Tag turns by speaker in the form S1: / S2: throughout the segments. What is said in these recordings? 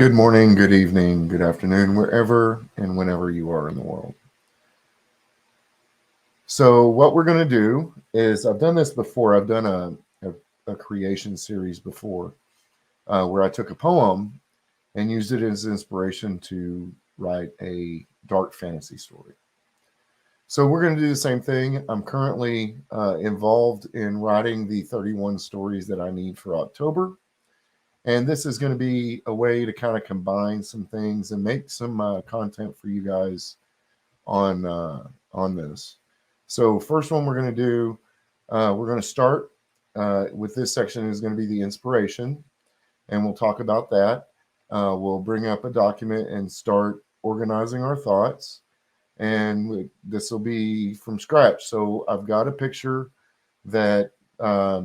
S1: Good morning, good evening, good afternoon, wherever and whenever you are in the world. So, what we're going to do is, I've done this before. I've done a creation series before where I took a poem and used it as inspiration to write a dark fantasy story. So, we're going to do the same thing. I'm currently involved in writing the 31 stories that I need for October. And this is going to be a way to kind of combine some things and make some content for you guys on this. So first one we're going to do, we're going to start with this section is going to be the inspiration, and we'll talk about that. We'll bring up a document and start organizing our thoughts, and this will be from scratch. So I've got a picture that uh,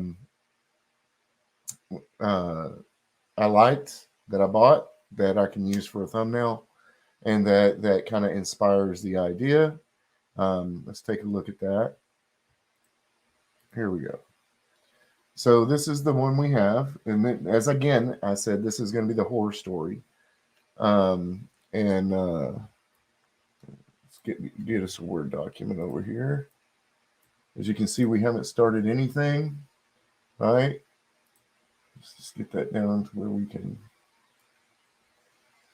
S1: I liked, that I bought, that I can use for a thumbnail, and that kind of inspires the idea. Let's take a look at that. Here we go. So this is the one we have, and then, as again I said, this is going to be the horror story. And let's get us a Word document over here. As you can see, we haven't started anything, right? Let's just get that down to where we can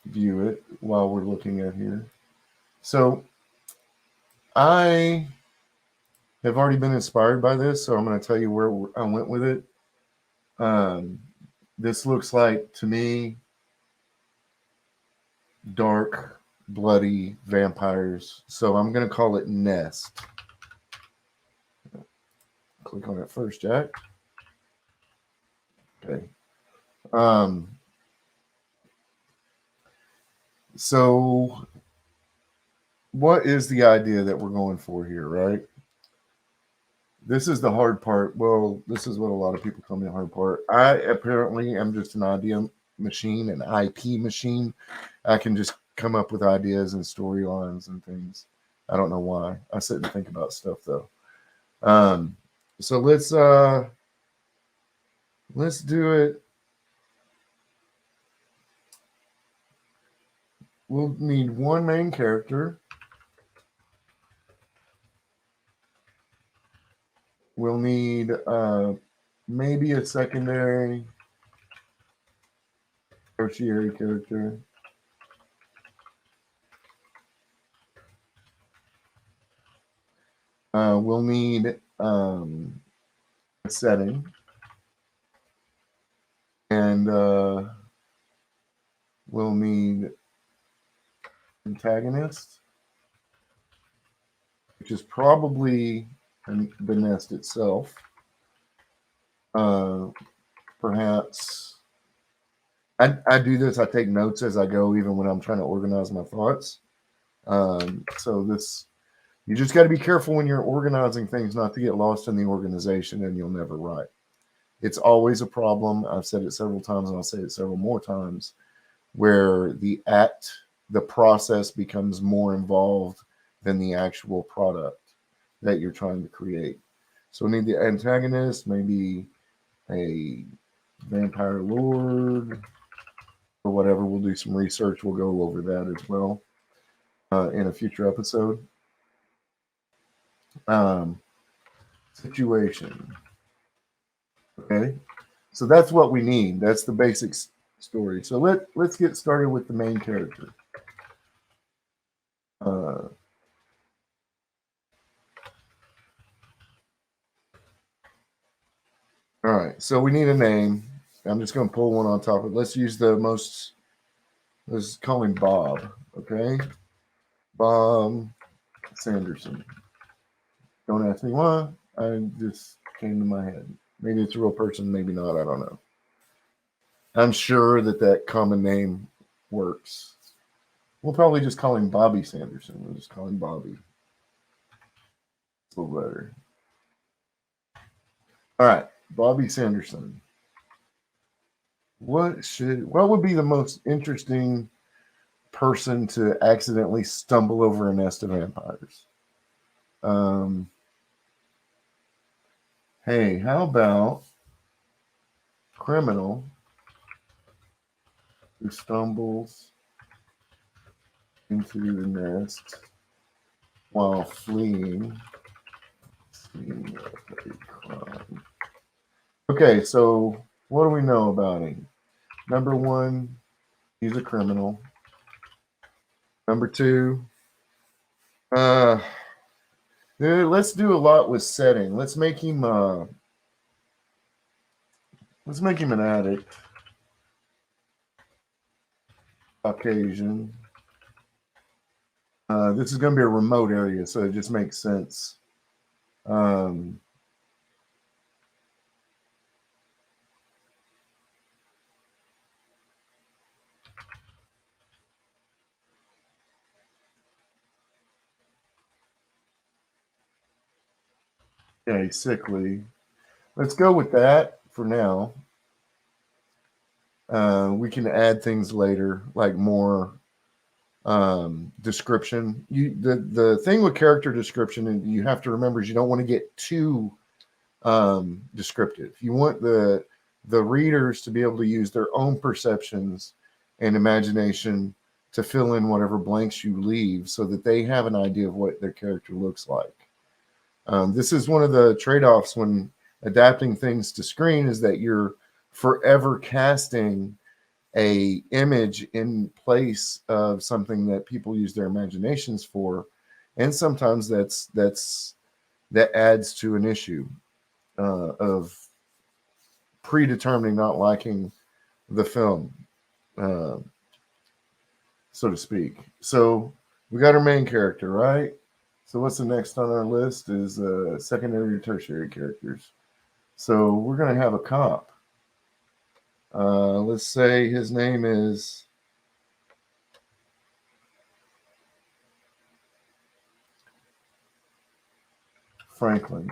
S1: view it while we're looking at here. So I have already been inspired by this, so I'm going to tell you where I went with it. This looks like, to me, dark, bloody vampires. So I'm going to call it Nest. Click on it first, Jack. Okay. So what is the idea that we're going for here, right? This is the hard part. Well, this is what a lot of people call me the hard part. I apparently am just an idea machine, an IP machine. I can just come up with ideas and storylines and things. I don't know why. I sit and think about stuff though. So let's do it. We'll need one main character. We'll need maybe a secondary, tertiary character. We'll need a setting, and we'll need antagonist, which is probably the nest itself. Perhaps I do this. I take notes as I go, even when I'm trying to organize my thoughts. So this, you just got to be careful when you're organizing things not to get lost in the organization, and you'll never write. It's always a problem. I've said it several times, and I'll say it several more times, where the process becomes more involved than the actual product that you're trying to create. So we need the antagonist, maybe a vampire lord or whatever. We'll do some research. We'll go over that as well in a future episode. Situation. Okay, so that's what we need. That's the basic story. So let's get started with the main character. All right, so we need a name. I'm just going to pull one on top of it. Let's use the most, let's call him Bob, okay? Bob Sanderson. Don't ask me why. I just came to my head. Maybe it's a real person, maybe not. I don't know. I'm sure that common name works. We'll probably just call him Bobby Sanderson. We'll just call him Bobby. It's a little better. All right, Bobby Sanderson. What would be the most interesting person to accidentally stumble over a nest of vampires? Hey, how about criminal who stumbles into the nest while fleeing scene of a crime. Okay, so what do we know about him? Number one, he's a criminal. Number two, uh, let's do a lot with setting. Let's make him an addict. Caucasian. This is going to be a remote area, so it just makes sense. Yeah, he's sickly. Let's go with that for now. We can add things later, like more description. The thing with character description, and you have to remember, is you don't want to get too descriptive. You want the readers to be able to use their own perceptions and imagination to fill in whatever blanks you leave, so that they have an idea of what their character looks like. This is one of the trade-offs when adapting things to screen, is that you're forever casting a image in place of something that people use their imaginations for, and sometimes that adds to an issue of predetermining not liking the film, so to speak. So we got our main character, right? So what's the next on our list is secondary, tertiary characters. So we're going to have a cop. Let's say his name is Franklin.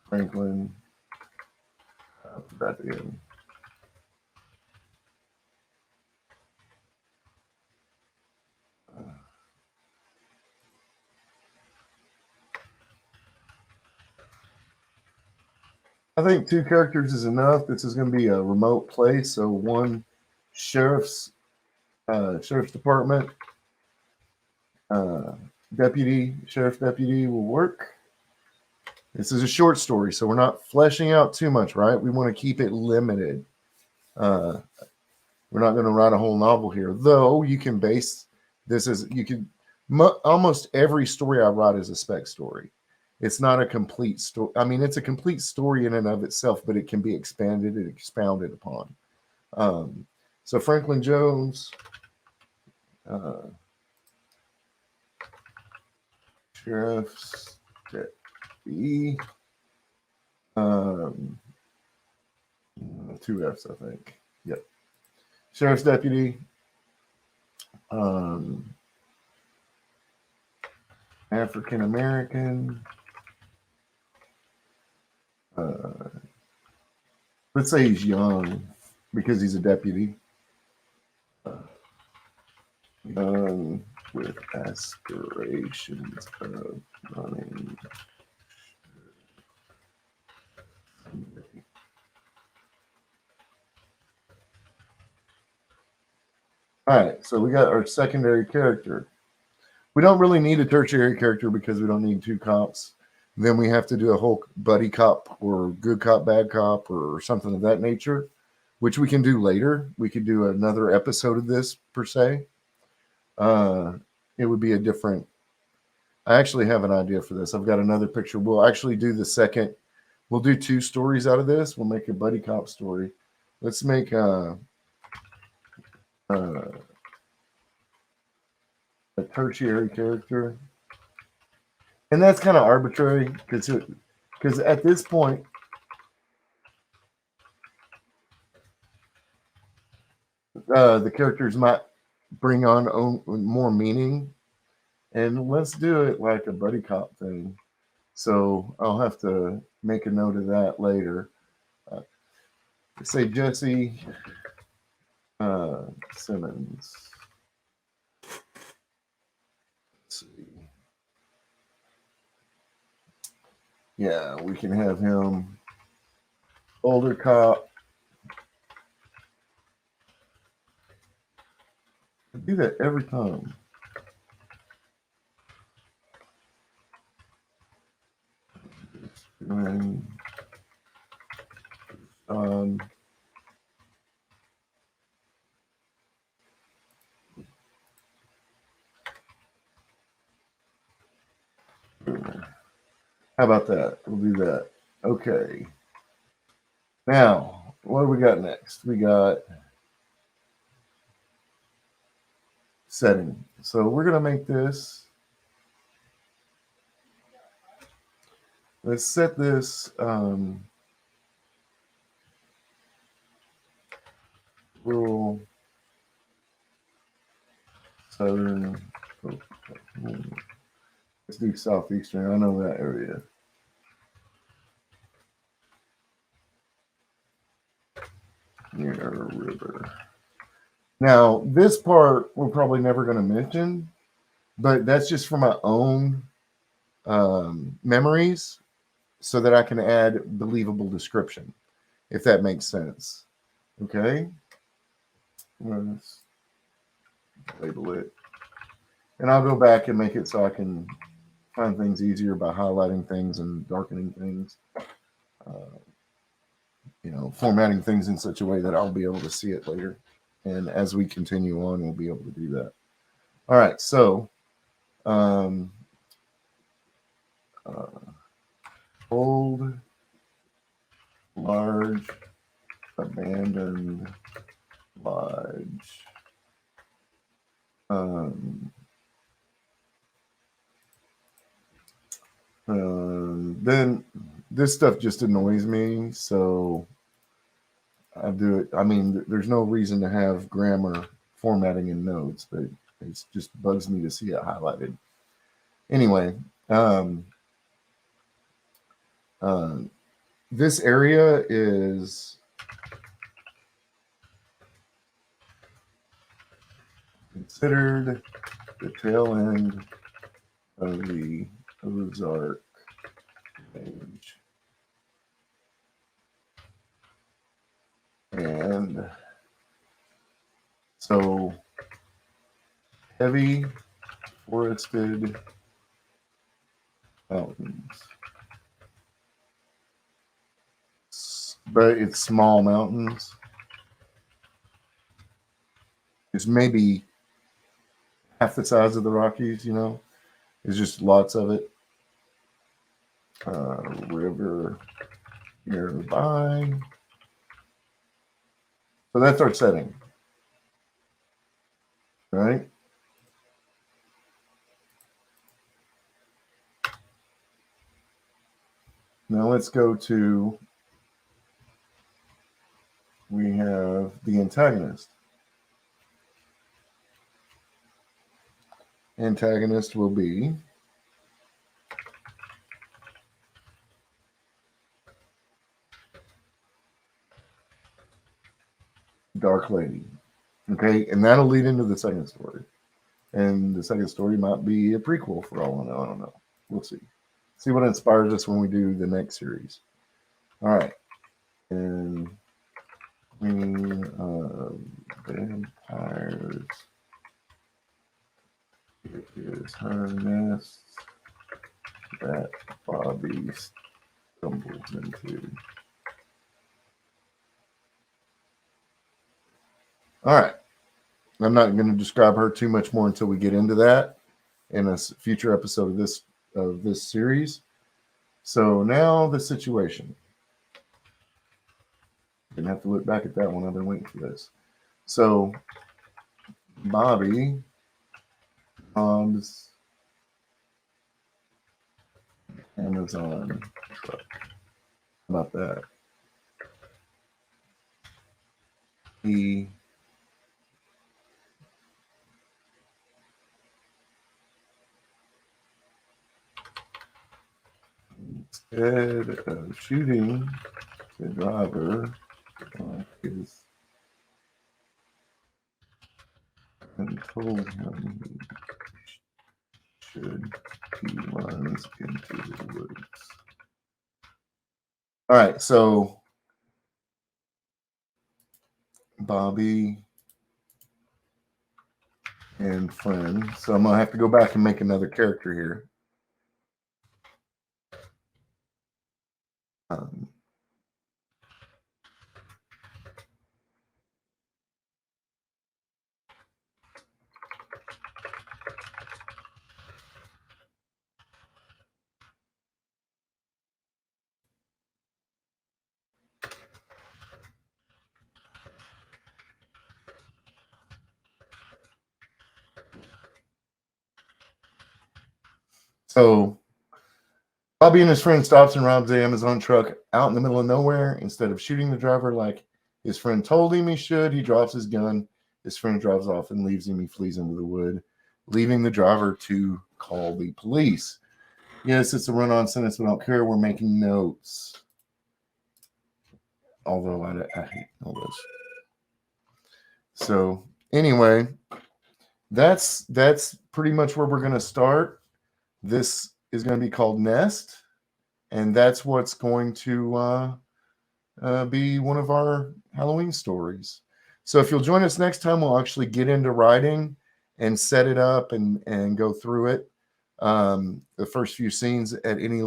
S1: Franklin. That again. I think 2 characters is enough. This is going to be a remote place, so one sheriff's department sheriff deputy will work. This is a short story, so we're not fleshing out too much, right? We want to keep it limited. We're not going to write a whole novel here, though. You can base this as almost every story I write is a spec story. It's not a complete story. I mean, it's a complete story in and of itself, but it can be expanded and expounded upon. So Franklin Jones, sheriff's deputy, 2 F's, I think. Yep. Sheriff's deputy, African American. Let's say he's young because he's a deputy. Young with aspirations of running. All right, so we got our secondary character. We don't really need a tertiary character because we don't need 2 cops. Then we have to do a whole buddy cop or good cop, bad cop or something of that nature, which we can do later. We could do another episode of this per se. It would be a different. I actually have an idea for this. I've got another picture. We'll actually do the second. We'll do 2 stories out of this. We'll make a buddy cop story. Let's make a tertiary character. And that's kind of arbitrary because at this point, the characters might bring on more meaning. And let's do it like a buddy cop thing. So I'll have to make a note of that later. Say Jesse Simmons. Let's see. Yeah, we can have him older cop. I do that every time. And, how about that? We'll do that. Okay. Now, what do we got next? We got setting. So we're going to make this. Let's set this rural southern. Let's do southeastern. I know that area. Near a river. Now, this part we're probably never going to mention, but that's just for my own memories so that I can add believable description, if that makes sense. Okay? Let's label it. And I'll go back and make it so I can find things easier by highlighting things and darkening things. Formatting things in such a way that I'll be able to see it later. And as we continue on, we'll be able to do that. All right, so old, large, abandoned lodge. Then this stuff just annoys me, so I do it. I mean, there's no reason to have grammar formatting in notes, but it just bugs me to see it highlighted. Anyway, this area is considered the tail end of the Ozark Range. And so heavy forested mountains. But it's small mountains. It's maybe half the size of the Rockies, It's just lots of it. River nearby. So that's our setting. Right? Now let's go to, we have the antagonist. Antagonist will be Dark Lady. Okay, and that'll lead into the second story. And the second story might be a prequel for all I know. I don't know. We'll see. See what inspires us when we do the next series. All right. And vampires. It is her nest that Bobby stumbles into. All right. I'm not going to describe her too much more until we get into that in a future episode of this series. So now the situation. Didn't have to look back at that one. I've been waiting for this. So Bob's Amazon truck. How about that? He instead of shooting the driver, his and told him he should, he runs into the woods. All right, so Bobby and friend. So I'm going to have to go back and make another character here. So Bobby and his friend stops and robs the Amazon truck out in the middle of nowhere. Instead of shooting the driver like his friend told him he should, he drops his gun. His friend drives off and leaves him. He flees into the wood, leaving the driver to call the police. Yes, it's a run-on sentence, but I don't care. We're making notes. Although I hate all those. So anyway, that's pretty much where we're going to start. This is going to be called Nest, and that's what's going to be one of our Halloween stories. So if you'll join us next time, we'll actually get into writing and set it up and go through it. The first few scenes at any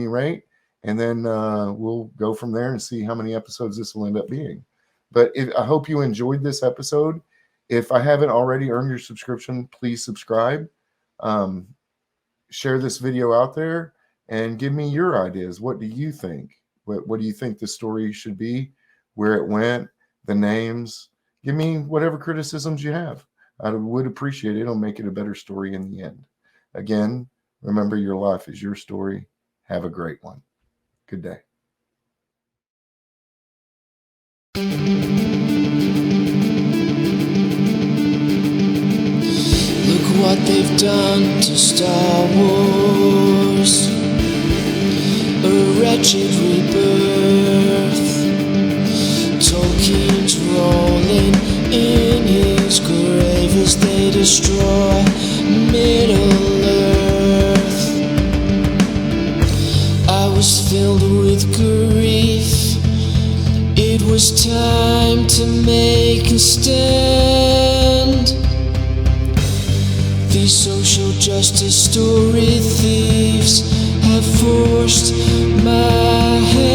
S1: rate, and then we'll go from there and see how many episodes this will end up being. But I hope you enjoyed this episode. If I haven't already earned your subscription, please subscribe. Share this video out there and give me your ideas. What do you think? What do you think the story should be? Where it went? The names? Give me whatever criticisms you have. I would appreciate it. It'll make it a better story in the end. Again, remember, your life is your story. Have a great one. Good day.
S2: Look what they've done to Star Wars. A wretched rebirth. Tolkien's rolling in his grave as they destroy Middle Earth. I was filled with grief. It was time to make a stand. These social justice story thieves have forced my hand.